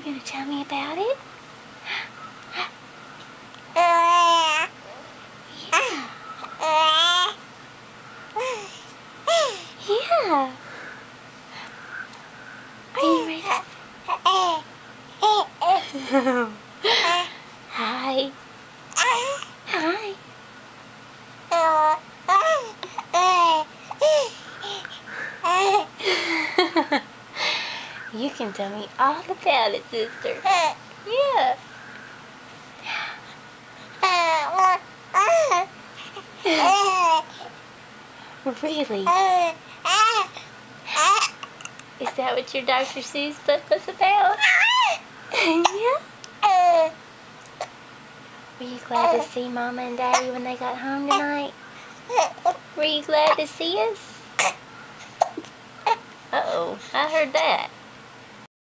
You gonna tell me about it? Yeah. Yeah. Are you ready? Hi. Hi. You can tell me all about it, sister. Yeah. Really? Is that what your Dr. Seuss book was about? Yeah? Were you glad to see Mama and Daddy when they got home tonight? Were you glad to see us? Uh-oh, I heard that.